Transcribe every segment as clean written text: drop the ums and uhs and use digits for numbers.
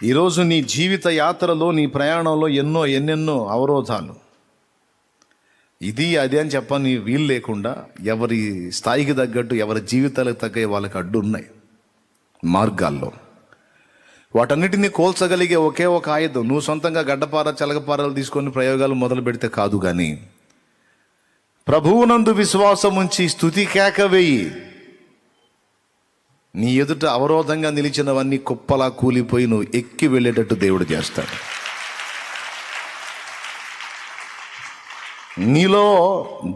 ఈరోజు నీ జీవిత యాత్రలో, నీ ప్రయాణంలో ఎన్నెన్నో అవరోధాలు, ఇది అది అని చెప్పని వీలు లేకుండా ఎవరి స్థాయికి తగ్గట్టు, ఎవరి జీవితాలకు తగ్గ వాళ్ళకి అడ్డు ఉన్నాయి మార్గాల్లో. వాటన్నిటినీ కోల్చగలిగే ఒకే ఒక ఆయుధం, నువ్వు సొంతంగా గడ్డపార చలగపారలు తీసుకొని ప్రయోగాలు మొదలు పెడితే కాదు, కానీ ప్రభువునందు విశ్వాసం ఉంచి స్తుతి కేక వేయి. నీ ఎదుట అవరోధంగా నిలిచినవన్నీ కుప్పలా కూలిపోయి నువ్వు ఎక్కి వెళ్ళేటట్టు దేవుడు చేస్తాడు. నీలో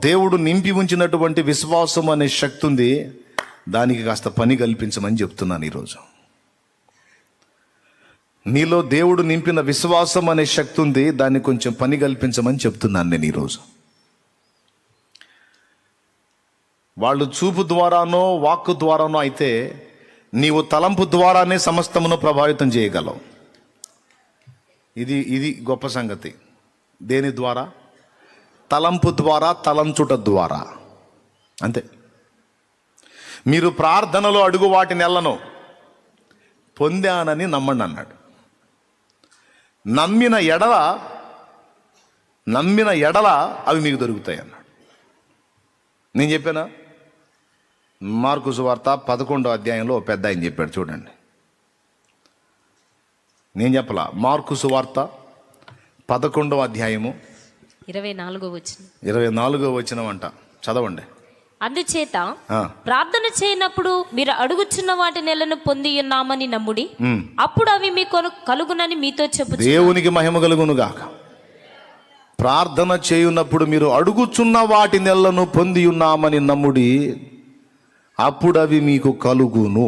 దేవుడు నింపి ఉంచినటువంటి విశ్వాసం అనే శక్తి ఉంది, దానికి కాస్త పని కల్పించమని చెప్తున్నాను ఈరోజు. నీలో దేవుడు నింపిన విశ్వాసం అనే శక్తి ఉంది, దాన్ని కొంచెం పని కల్పించమని చెప్తున్నాను నేను ఈరోజు. వాళ్ళు చూపు ద్వారానో వాక్కు ద్వారానో అయితే, నీవు తలంపు ద్వారానే సమస్తమును ప్రభావితం చేయగలవు. ఇది గొప్ప సంగతి. దేని ద్వారా? తలంపు ద్వారా, తలంచుట ద్వారా. అంతే. మీరు ప్రార్థనలో అడుగు వాటిని ఎల్లను పొందానని నమ్మండి అన్నాడు. నమ్మిన ఎడల అవి మీకు దొరుకుతాయి అన్నాడు. నేను చెప్పానా? మార్కు సువార్త 11వ అధ్యాయంలో పెద్ద ఆయన చెప్పాడు, చూడండి. నేను చెప్పలా, మార్కు సువార్త 11వ అధ్యాయము 24వ వచనం అంట. చదవండి. అందుచేత ప్రార్థన చేయనప్పుడు మీరు అడుగుచున్న వాటి నెలను పొంది ఉన్నామని నమ్ముడి, అప్పుడు అవి మీకు కలుగునని మీతో చెప్పు. దేవునికి మహిమ కలుగును గాక. ప్రార్థన చేయునప్పుడు మీరు అడుగుచున్న వాటి నెలను పొంది ఉన్నామని నమ్ముడి, అప్పుడు అవి మీకు కలుగును.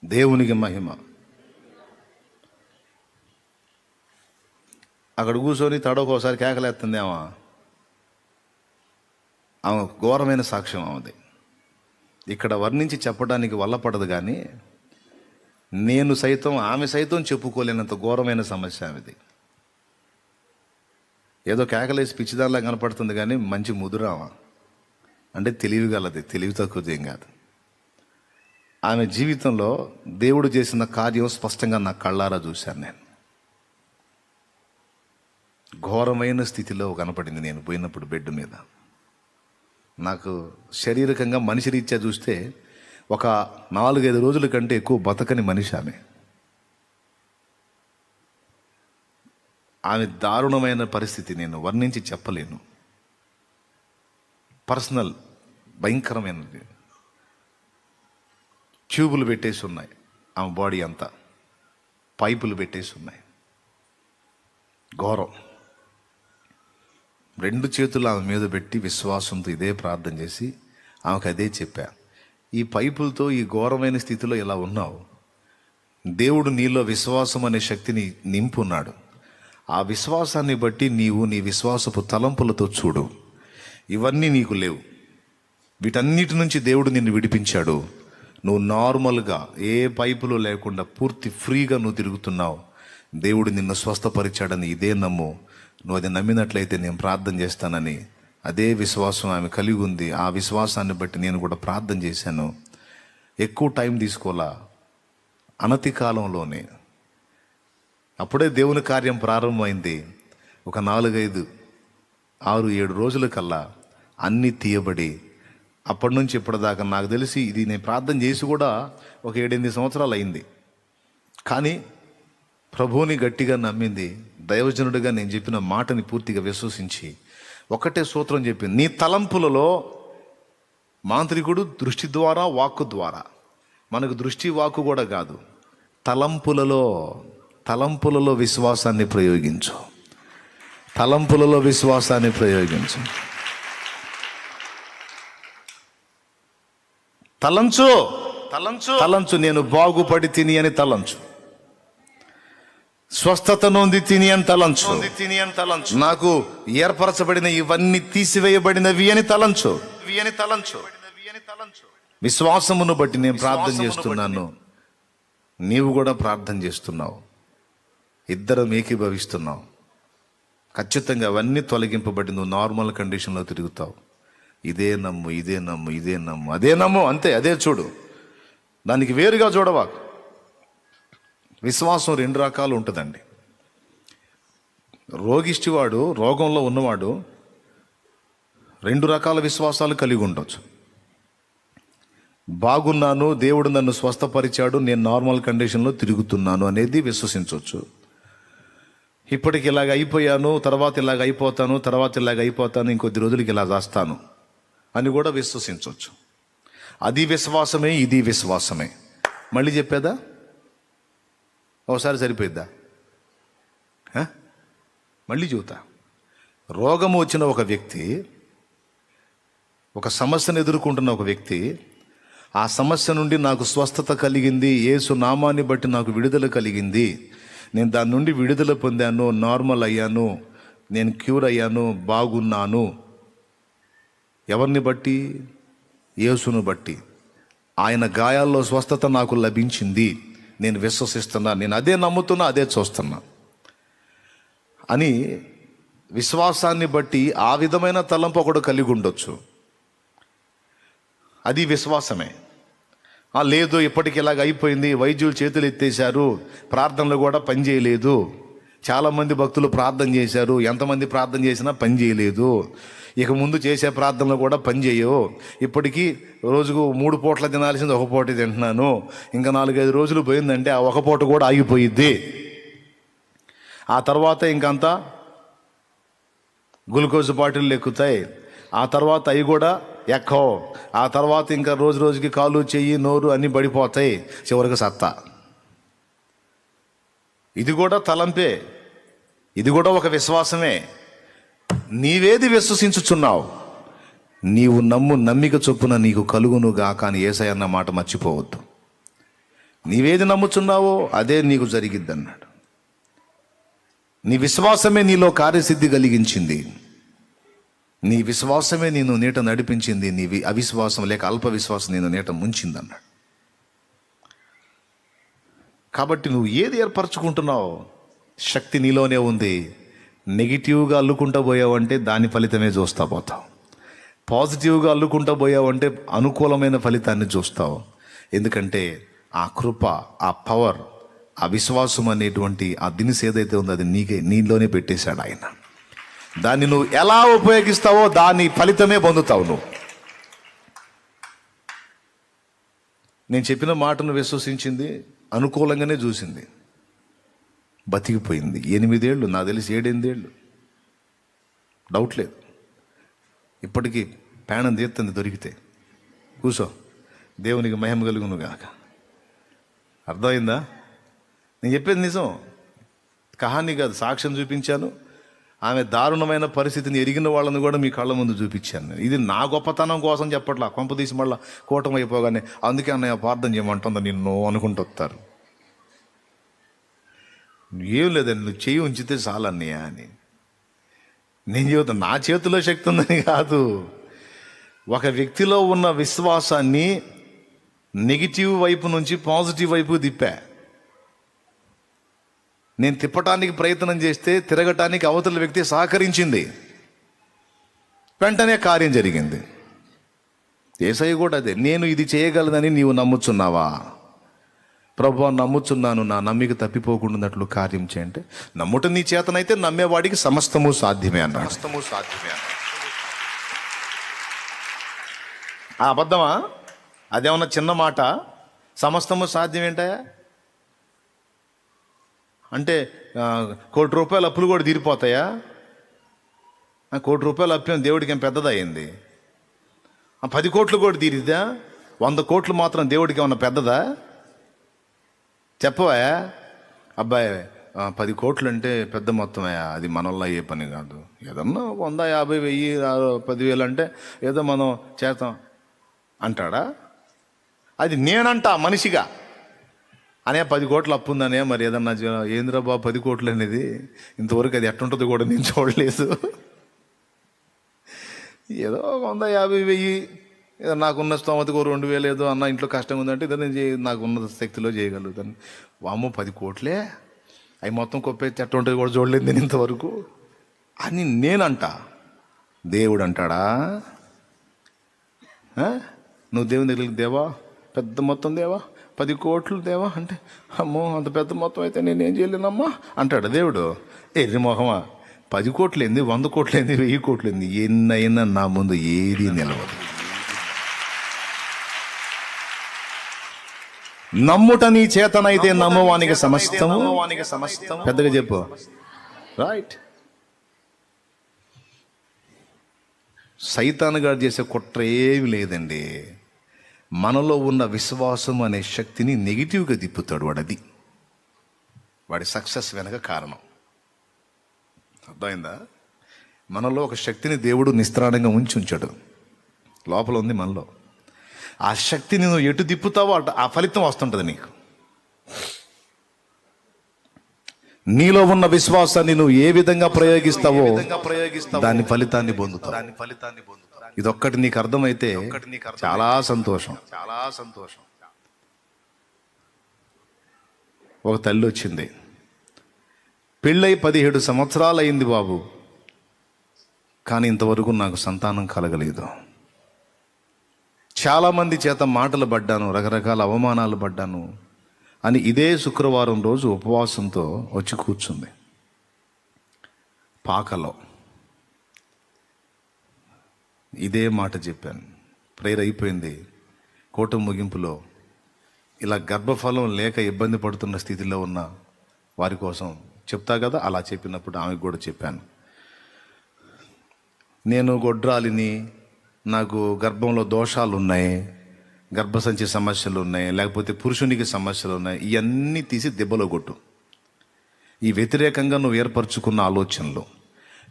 దేవునికి మహిమ. అక్కడ కూర్చొని తడోకోసారి కేకలేస్తుంది ఆమె ఘోరమైన సాక్ష్యం ఆమెది. ఇక్కడ వర్ణించి చెప్పడానికి వల్లపడదు, కానీ ఆమె సైతం చెప్పుకోలేనంత ఘోరమైన సమస్య ఆమెది. ఏదో కేకలేసి పిచ్చిదానిలా కనపడుతుంది, కానీ మంచి ముదురామా, అంటే తెలివి గలది, తెలివి తక్కువది ఏం కాదు. ఆమె జీవితంలో దేవుడు చేసిన కార్యం స్పష్టంగా నా కళ్ళారా చూశాను నేను. ఘోరమైన స్థితిలో కనపడింది. నేను పోయినప్పుడు బెడ్ మీద, నాకు శారీరకంగా మనిషి రీత్యా చూస్తే ఒక 4-5 రోజుల కంటే ఎక్కువ బతకని మనిషి ఆమె దారుణమైన పరిస్థితి నేను వర్ణించి చెప్పలేను. పర్సనల్, భయంకరమైనది. ట్యూబులు పెట్టేసి ఉన్నాయి ఆమె బాడీ అంతా, పైపులు పెట్టేసి ఉన్నాయి. ఘోరం. 2 చేతులు ఆమె మీద పెట్టి విశ్వాసంతో ఇదే ప్రార్థన చేసి ఆమెకు అదే చెప్పా. ఈ పైపులతో ఈ ఘోరమైన స్థితిలో ఇలా ఉన్నావు, దేవుడు నీలో విశ్వాసం అనే శక్తిని నింపున్నాడు. ఆ విశ్వాసాన్ని బట్టి నీవు నీ విశ్వాసపు తలంపులతో చూడు. ఇవన్నీ నీకు లేవు. వీటన్నిటి నుంచి దేవుడు నిన్ను విడిపించాడు. నువ్వు నార్మల్గా ఏ పైపులు లేకుండా పూర్తి ఫ్రీగా నువ్వు తిరుగుతున్నావు. దేవుడు నిన్ను స్వస్థపరిచాడని ఇదే నమ్ము. నువ్వు అది నమ్మినట్లయితే నేను ప్రార్థన చేస్తానని అదే విశ్వాసం ఆమె కలిగి ఉంది. ఆ విశ్వాసాన్ని బట్టి నేను కూడా ప్రార్థన చేశాను. ఎక్కువ టైం తీసుకోవాలా, అనతి కాలంలోనే అప్పుడే దేవుని కార్యం ప్రారంభమైంది. ఒక 4-5, 6-7 రోజుల కల్లా అన్నీ తీయబడి, అప్పటి నుంచి ఇప్పటిదాకా నాకు తెలిసి ఇది నేను ప్రార్థన చేసి కూడా ఒక 7-8 సంవత్సరాలు అయింది. కానీ ప్రభువుని గట్టిగా నమ్మింది, దైవజనుడిగా నేను చెప్పిన మాటని పూర్తిగా విశ్వసించి ఒకటే సూత్రం చెప్పింది. నీ తలంపులలో, మాంత్రికుడు దృష్టి ద్వారా, వాక్కు ద్వారా, మనకు దృష్టి వాక్కు కూడా కాదు, తలంపులలో విశ్వాసాన్ని ప్రయోగించు. తలంపులలో విశ్వాసాన్ని ప్రయోగించు. తలంచు నేను బాగుపడి తిని అని తలంచు. స్వస్థత నొంది తిని అని తలంచు. నాకు ఏర్పరచబడిన ఇవన్నీ తీసివేయబడినవి అని తలంచు. విశ్వాసమును బట్టి నేను ప్రార్థన చేస్తున్నాను, నీవు కూడా ప్రార్థన చేస్తున్నావు, ఇద్దరం ఏకీభవిస్తున్నావు. ఖచ్చితంగా అవన్నీ తొలగింపబడి నువ్వు నార్మల్ కండిషన్లో తిరుగుతావు. ఇదే నమ్ము, ఇదే నమ్ము, ఇదే నమ్ము, అదే నమ్ము, అంతే. అదే చూడు, దానికి వేరుగా చూడవా. విశ్వాసం రెండు రకాలు ఉంటుందండి. రోగిష్టివాడు, రోగంలో ఉన్నవాడు రెండు రకాల విశ్వాసాలు కలిగి ఉండొచ్చు. బాగున్నాను, దేవుడు నన్ను స్వస్థపరిచాడు, నేను నార్మల్ కండిషన్లో తిరుగుతున్నాను అనేది విశ్వసించవచ్చు. ఇప్పటికి ఇలాగ అయిపోయాను, తర్వాత ఇలాగ అయిపోతాను, తర్వాత ఇలాగ అయిపోతాను, ఇంకొద్ది రోజులకి ఇలా చేస్తాను అని కూడా విశ్వసించవచ్చు. అది విశ్వాసమే, ఇది విశ్వాసమే. మళ్ళీ చెప్పేదా? ఒకసారి సరిపోయిద్దా? మళ్ళీ చెబుతా. రోగము వచ్చిన ఒక వ్యక్తి, ఒక సమస్యను ఎదుర్కొంటున్న ఒక వ్యక్తి, ఆ సమస్య నుండి నాకు స్వస్థత కలిగింది, యేసు నామాన్ని బట్టి నాకు విడుదల కలిగింది, నేను దాని నుండి విడుదల పొందాను, నార్మల్ అయ్యాను, నేను క్యూర్ అయ్యాను, బాగున్నాను. ఎవరిని బట్టి? యేసును బట్టి. ఆయన గాయాల్లో స్వస్థత నాకు లభించింది, నేను విశ్వసిస్తున్నా, నేను అదే నమ్ముతున్నా, అదే చూస్తున్నా అని విశ్వాసాన్ని బట్టి ఆ విధమైన తలంపు ఒకడు కలిగి ఉండొచ్చు. అది విశ్వాసమే. లేదు, ఇప్పటికి ఇలాగ అయిపోయింది, వైద్యులు చేతులు ఎత్తేశారు, ప్రార్థనలు కూడా పనిచేయలేదు, చాలామంది భక్తులు ప్రార్థన చేశారు, ఎంతమంది ప్రార్థన చేసినా పని చేయలేదు, ఇక ముందు చేసే ప్రార్థనలు కూడా పనిచేయవు, ఇప్పటికీ రోజుకు 3 పూట్ల తినాల్సింది 1 పూట తింటున్నాను, ఇంకా 4-5 రోజులు పోయిందంటే ఆ 1 పూట కూడా ఆగిపోయిద్ది, ఆ తర్వాత ఇంకంతా గ్లూకోజ్ బాటిల్ ఎక్కుతాయి, ఆ తర్వాత అవి కూడా ఎక్కవు, ఆ తర్వాత ఇంకా రోజు రోజుకి కాలు, చెయ్యి, నోరు అన్నీ పడిపోతాయి, చివరికి సత్తా. ఇది కూడా తలంపే, ఇది కూడా ఒక విశ్వాసమే. నీవేది విశ్వసించుచున్నావు? నీవు నమ్మిక చొప్పున నీకు కలుగును గాక అని యేసయ్య అన్న మాట మర్చిపోవద్దు. నీవేది నమ్ముచున్నావో అదే నీకు జరిగిద్ది అన్నాడు. నీ విశ్వాసమే నీలో కార్యసిద్ధి కలిగించింది, నీ విశ్వాసమే నేను నీట నడిపించింది, నీ అవిశ్వాసం లేక అల్ప విశ్వాసం నేను నీట ముంచింది అన్నాడు. కాబట్టి నువ్వు ఏది ఏర్పరచుకుంటున్నావు, శక్తి నీలోనే ఉంది. నెగిటివ్గా అల్లుకుంటూ పోయావంటే దాని ఫలితమే చూస్తా పోతావు, పాజిటివ్గా అల్లుకుంటూ పోయావంటే అనుకూలమైన ఫలితాన్ని చూస్తావు. ఎందుకంటే ఆ కృప, ఆ పవర్, ఆ విశ్వాసం అనేటువంటి ఆ దినుసు ఏదైతే ఉందో అది నీలోనే పెట్టేశాడు ఆయన. దాన్ని నువ్వు ఎలా ఉపయోగిస్తావో దాని ఫలితమే పొందుతావు నువ్వు. నేను చెప్పిన మాటను విశ్వసించింది, అనుకూలంగానే చూసింది, బతికిపోయింది. 8 ఏళ్ళు, నాకు తెలిసి 7-8 ఏళ్ళు, డౌట్ లేదు. ఇప్పటికీ ప్రాణం తీస్తుంది దొరికితే. కూర్చో, దేవునికి మహిమ కలుగును గాక. అర్థమైందా? నేను చెప్పేది నిజం, కహాని కాదు, సాక్ష్యం చూపించాను. ఆమె దారుణమైన పరిస్థితిని ఎరిగిన వాళ్ళని కూడా మీ కళ్ళ ముందు చూపించాను. ఇది నా గొప్పతనం కోసం చెప్పట్లా, కొంపదీసి మళ్ళీ కూటమి అయిపోగానే అందుకే అన్నయ్య ప్రార్థన చేయమంటుందా నిన్ను అనుకుంటూ వస్తారు. ఏం లేదండి, నువ్వు చేయి ఉంచితే చాలు అన్నయ్య అని నేను చెబుతాను. నా చేతిలో శక్తి ఉందని కాదు, ఒక వ్యక్తిలో ఉన్న విశ్వాసాన్ని నెగిటివ్ వైపు నుంచి పాజిటివ్ వైపు తిప్పా. నేను తిప్పటానికి ప్రయత్నం చేస్తే తిరగటానికి అవతల వ్యక్తి సహకరించింది, వెంటనే కార్యం జరిగింది. యేసయ్య కూడా అదే, నేను ఇది చేయగలదని నీవు నమ్ముచున్నావా? ప్రభువా నమ్ముచున్నాను, నా నమ్మిక తప్పిపోకుండాన్నట్లు కార్యం చేయంటే, నమ్ముట నీ చేతనైతే నమ్మేవాడికి సమస్తము సాధ్యమే అన్నాడు. ఆ అబద్ధమా? అదేమన్నా చిన్న మాట? సమస్తము సాధ్యం ఏంటయా అంటే 1 కోటి రూపాయలు అప్పులు కూడా తీరిపోతాయా? 1 కోటి రూపాయలు అప్పు దేవుడికి ఏం పెద్దదా అయింది? 10 కోట్లు కూడా తీరిద్దా? 100 కోట్లు మాత్రం దేవుడికి ఏమన్నా పెద్దదా? చెప్పవా? అబ్బాయి 10 కోట్లు అంటే పెద్ద మొత్తమయ్యా, అది మన వల్ల అయ్యే పని కాదు. ఏదన్నా 100, 50, 1000, 10,000 అంటే ఏదో మనం చేస్తాం అంటాడా? అది నేనంటా మనిషిగా, అనే 10 కోట్లు అప్పు ఉందనే, మరి ఏదన్నా ఏంద్రా బాబు 10 కోట్లు అనేది, ఇంతవరకు అది ఎట్టుంటుందో కూడా నేను చూడలేదు. ఏదో 100, 50, 1000 ఏదో నాకున్న స్తోమతకు 2,000 ఏదో అన్న ఇంట్లో కష్టంగా ఉందంటే ఇదో నేను నాకున్న శక్తిలో చేయగలుగుతాను. వామ్మో 10 కోట్లే, అవి మొత్తం కొప్పే చెట్టు ఉంటుంది కూడా చూడలేదు నేను ఇంతవరకు అని నేనంటా. దేవుడు అంటాడా? నువ్వు దేవుని దగ్గరికి, దేవా పెద్ద మొత్తం దేవా 10 కోట్లు దేవా అంటే, అమ్మో అంత పెద్ద మొత్తం అయితే నేనేం చేయలేనమ్మా అంటాడు దేవుడు. ఎర్రి మొహమా, 10 కోట్లు ఏంది, 100 కోట్లు ఏంది, 1000 కోట్లు ఏంది, ఎన్నైనా నా ముందు ఏది నిలవదు. నమ్ముట నీ చేతనైతే నమ్మువానికి సమస్తము. పెద్దగా చెప్పు. రైట్. సైతాను గారు చేసే కుట్ర ఏమి లేదండి. మనలో ఉన్న విశ్వాసం అనే శక్తిని నెగిటివ్గా తిప్పుతాడు వాడు. అది వాడి సక్సెస్ వెనక కారణం. అర్థమైందా? మనలో ఒక శక్తిని దేవుడు నిస్త్రాణంగా ఉంచాడు. లోపల ఉంది మనలో. ఆ శక్తిని నువ్వు ఎటు తిప్పుతావో అటు ఆ ఫలితం వస్తుంటుంది నీకు. నీలో ఉన్న విశ్వాసాన్ని నువ్వు ఏ విధంగా ప్రయోగిస్తావో దాని ఫలితాన్ని పొందుతావు. ఇదొక్కటి నీకు అర్థమైతే చాలా సంతోషం. ఒక తల్లి వచ్చింది, పెళ్ళై 17 సంవత్సరాలు అయింది బాబు, కానీ ఇంతవరకు నాకు సంతానం కలగలేదు. చాలామంది చేత మాటలు పడ్డాను, రకరకాల అవమానాలు పడ్డాను అని ఇదే శుక్రవారం రోజు ఉపవాసంతో వచ్చి కూర్చుంది. పాకలో ఇదే మాట చెప్పాను. ప్రేయర్ అయిపోయింది. కూటమి ముగింపులో ఇలా గర్భఫలం లేక ఇబ్బంది పడుతున్న స్థితిలో ఉన్న వారి కోసం చెప్తా కదా, అలా చెప్పినప్పుడు ఆమెకు కూడా చెప్పాను. నేను గొడ్రాలిని, నాకు గర్భంలో దోషాలు ఉన్నాయి, గర్భసంచి సమస్యలు ఉన్నాయి, లేకపోతే పురుషునికి సమస్యలు ఉన్నాయి, ఇవన్నీ తీసి దెబ్బలో కొట్టు. ఈ వ్యతిరేకంగా నువ్వు ఏర్పరచుకున్న ఆలోచనలు,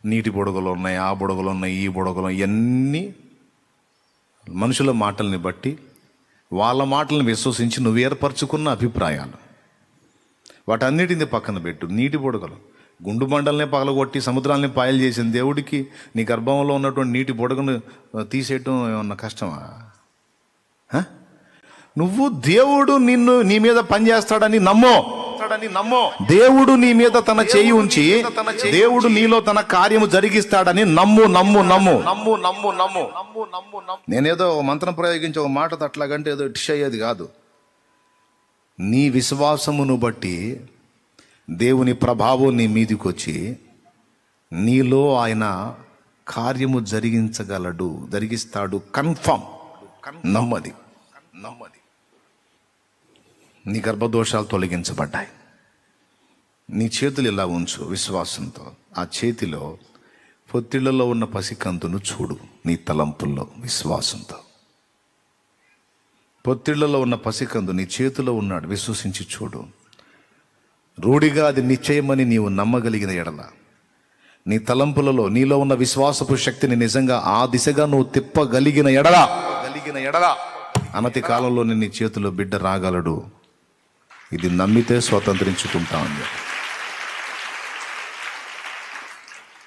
నీటి బుడగలు ఉన్నాయి, ఆ బుడగలు ఉన్నాయి, ఈ బుడగలు, ఇవన్నీ మనుషుల మాటల్ని బట్టి, వాళ్ళ మాటలను విశ్వసించి నువ్వు ఏర్పరచుకున్న అభిప్రాయాలు, వాటన్నిటిని పక్కన పెట్టు. నీటి బుడగలు, గుండు బండల్ని పగలగొట్టి సముద్రాలని పాయలు చేసిన దేవుడికి నీ గర్భంలో ఉన్నటువంటి నీటి బుడగను తీసేయటం ఏమన్నా కష్టమా? నువ్వు దేవుడు నీ మీద పనిచేస్తాడని నమ్మో. దేవుడు నీ మీద తన చేయి ఉంచి దేవుడు నీలో తన కార్యము జరిగిస్తాడని నమ్ము. నేనేదో మంత్రం ప్రయోగించి ఒక మాట అట్లాగంటే ఏదో డిష్ అయ్యేది కాదు. నీ విశ్వాసమును బట్టి దేవుని ప్రభావం నీ మీదికి వచ్చి నీలో ఆయన కార్యము జరిగిస్తాడు. కన్ఫర్మ్. నమ్మది. నీ గర్భదోషాలు తొలగించబడ్డాయి. నీ చేతులు ఇలా ఉంచు విశ్వాసంతో. ఆ చేతిలో పొత్తిళ్లలో ఉన్న పసికందును చూడు. నీ తలంపుల్లో విశ్వాసంతో పొత్తిళ్లలో ఉన్న పసికందు నీ చేతిలో ఉన్నాడు, విశ్వసించి చూడు. రూఢిగా అది నిశ్చయమని నీవు నమ్మగలిగిన ఎడల, నీ తలంపులలో నీలో ఉన్న విశ్వాసపు శక్తిని నిజంగా ఆ దిశగా నువ్వు తిప్పగలిగిన ఎడల అనతి కాలంలోనే నీ చేతిలో బిడ్డ రాగలడు. ఇది నమ్మితే స్వతంత్రించుకుంటా ఉంది.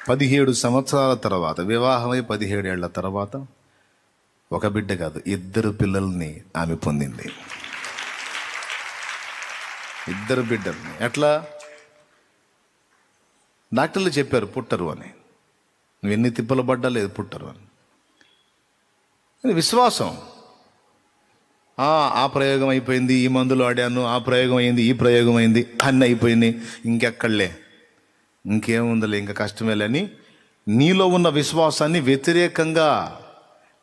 17 సంవత్సరాల తర్వాత, వివాహమై 17 ఏళ్ల తర్వాత ఒక బిడ్డ కాదు, 2 పిల్లల్ని ఆమె పొందింది. 2 బిడ్డల్ని. ఎట్లా? డాక్టర్లు చెప్పారు పుట్టరు అని. నువ్వు ఎన్ని తిప్పలు పడ్డా లేదు, పుట్టరు అని. విశ్వాసం. ఆ ప్రయోగం అయిపోయింది, ఈ మందులు ఆడాను, ఆ ప్రయోగం అయింది, ఈ ప్రయోగం అయింది, అన్నీ అయిపోయింది, ఇంకెక్కడలే, ఇంకేముందలే, ఇంకా కష్టమేలని నీలో ఉన్న విశ్వాసాన్ని వ్యతిరేకంగా,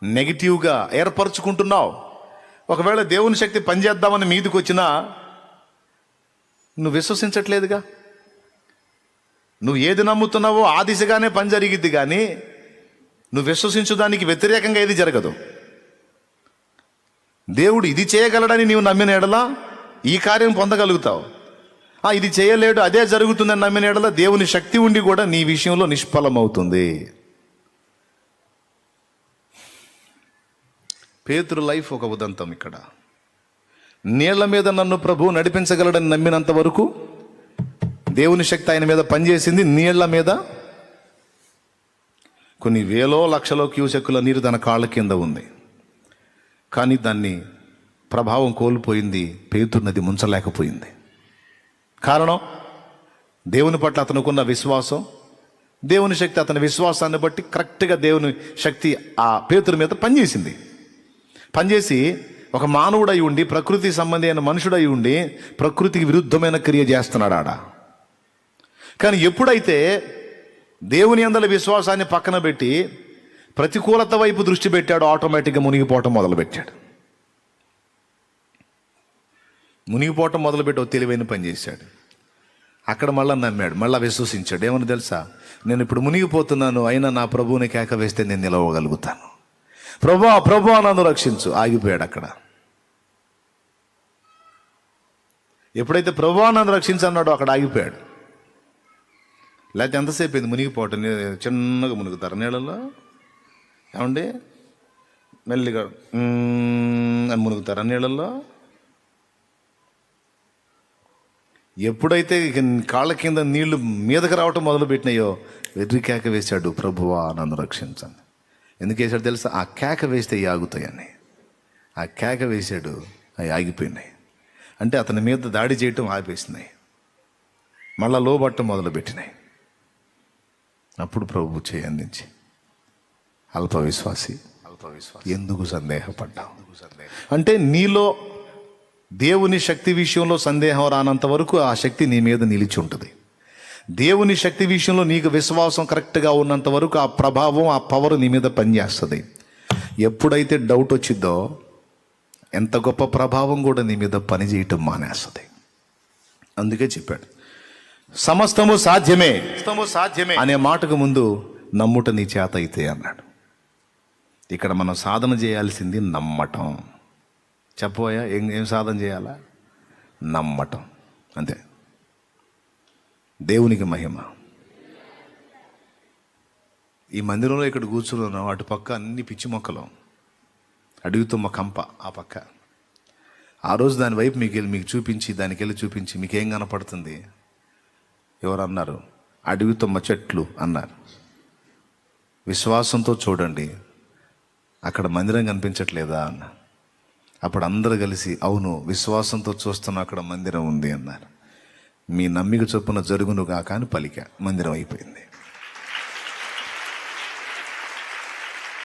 నెగిటివ్గా ఏర్పరచుకుంటున్నావు. ఒకవేళ దేవుని శక్తి పనిచేద్దామని మీదికి వచ్చినా నువ్వు విశ్వసించట్లేదుగా. నువ్వు ఏది నమ్ముతున్నావో ఆ దిశగానే పని జరిగిద్ది, కానీ నువ్వు విశ్వసించు దానికి వ్యతిరేకంగా ఏది జరగదు. దేవుడు ఇది చేయగలడని నీవు నమ్మిన ఎడల ఈ కార్యం పొందగలుగుతావు. ఇది చేయలేడు, అదే జరుగుతుందని నమ్మిన ఎడల దేవుని శక్తి ఉండి కూడా నీ విషయంలో నిష్ఫలమవుతుంది. పేతురు లైఫ్ ఒక ఉదంతం. ఇక్కడ నీళ్ల మీద నన్ను ప్రభువు నడిపించగలడని నమ్మినంత వరకు దేవుని శక్తి ఆయన మీద పనిచేసింది. నీళ్ల మీద కొన్ని వేలో లక్షలో క్యూసెక్కుల నీరు తన కాళ్ళ కింద ఉంది, కానీ దాన్ని ప్రభావం కోల్పోయింది. పేతురు నది ముంచలేకపోయింది. కారణం దేవుని పట్ల అతనుకున్న విశ్వాసం. దేవుని శక్తి అతని విశ్వాసాన్ని బట్టి కరెక్ట్గా దేవుని శక్తి ఆ పేతురు మీద పనిచేసింది. పనిచేసి ఒక మానవుడై ఉండి, ప్రకృతి సంబంధి అయిన మనుషుడై ఉండి ప్రకృతికి విరుద్ధమైన క్రియ చేస్తున్నాడు ఆడ. కానీ ఎప్పుడైతే దేవుని యందలి విశ్వాసాన్ని పక్కన పెట్టి ప్రతికూలత వైపు దృష్టి పెట్టాడు, ఆటోమేటిక్గా మునిగిపోవటం మొదలుపెట్టాడు. మునిగిపోవటం మొదలుపెట్టి ఒక తెలివైన పని చేశాడు. అక్కడ మళ్ళీ నమ్మాడు, మళ్ళీ విశ్వసించాడు. ఏమని తెలుసా? నేను ఇప్పుడు మునిగిపోతున్నాను, అయినా నా ప్రభువుని కేక వేస్తే నేను నిలవగలుగుతాను. ప్రభువా ప్రభువా నన్ను రక్షించు. ఆగిపోయాడు అక్కడ. ఎప్పుడైతే ప్రభువా నన్ను రక్షించు అన్నాడో అక్కడ ఆగిపోయాడు. లేకపోతే ఎంతసేపు అయింది మునిగిపోవటం? చిన్నగా మునుగుతారు నీళ్ళల్లో, ఏమండి? మెల్లిగా అని మునుగుతారు నీళ్ళల్లో. ఎప్పుడైతే కాళ్ళ కింద నీళ్లు మీదకి రావటం మొదలుపెట్టినాయో వెర్రి కేక వేశాడు, ప్రభువా నన్ను రక్షించండి. ఎందుకు వేశాడు తెలుసా? ఆ కేక వేస్తే అవి ఆగుతాయని. ఆ కేక వేశాడు, అవి ఆగిపోయినాయి. అంటే అతని మీద దాడి చేయటం ఆపేసినాయి, మళ్ళా లోబట్టం మొదలుపెట్టినాయి. అప్పుడు ప్రభు చేయి అందించి, అల్ప విశ్వాసి ఎందుకు సందేహపడ్డావు? అంటే నీలో దేవుని శక్తి విషయంలో సందేహం రానంత వరకు ఆ శక్తి నీ మీద నిలిచి ఉంటుంది. దేవుని శక్తి విషయంలో నీకు విశ్వాసం కరెక్ట్గా ఉన్నంత వరకు ఆ ప్రభావం, ఆ పవర్ నీ మీద పనిచేస్తుంది. ఎప్పుడైతే డౌట్ వచ్చిందో ఎంత గొప్ప ప్రభావం కూడా నీ మీద పనిచేయటం మానేస్తుంది. అందుకే చెప్పాడు, సమస్తము సాధ్యమే అనే మాటకు ముందు నమ్ముట నీ చేత అయితే అన్నాడు. ఇక్కడ మనం సాధన చేయాల్సింది నమ్మటం. చెప్పబోయా ఏం సాధన చేయాలా? నమ్మటం, అంతే. దేవునికి మహిమ. ఈ మందిరంలో ఇక్కడ కూర్చున్నాం, అటు పక్క అన్ని పిచ్చి మొక్కలు, అడుగుతుమ్మ కంప ఆ పక్క. ఆ రోజు దాని వైపు మీకు చూపించి, దానికి వెళ్ళి చూపించి, మీకేం కనపడుతుంది? ఎవరు అన్నారు? అడుగుతుమ్మ చెట్లు అన్నారు. విశ్వాసంతో చూడండి, అక్కడ మందిరం కనిపించట్లేదా అన్న. అప్పుడు అందరూ కలిసి అవును విశ్వాసంతో చూస్తున్న అక్కడ మందిరం ఉంది అన్నారు. మీ నమ్మిక చొప్పున జరుగునుగా కానీ పలిక మందిరం అయిపోయింది.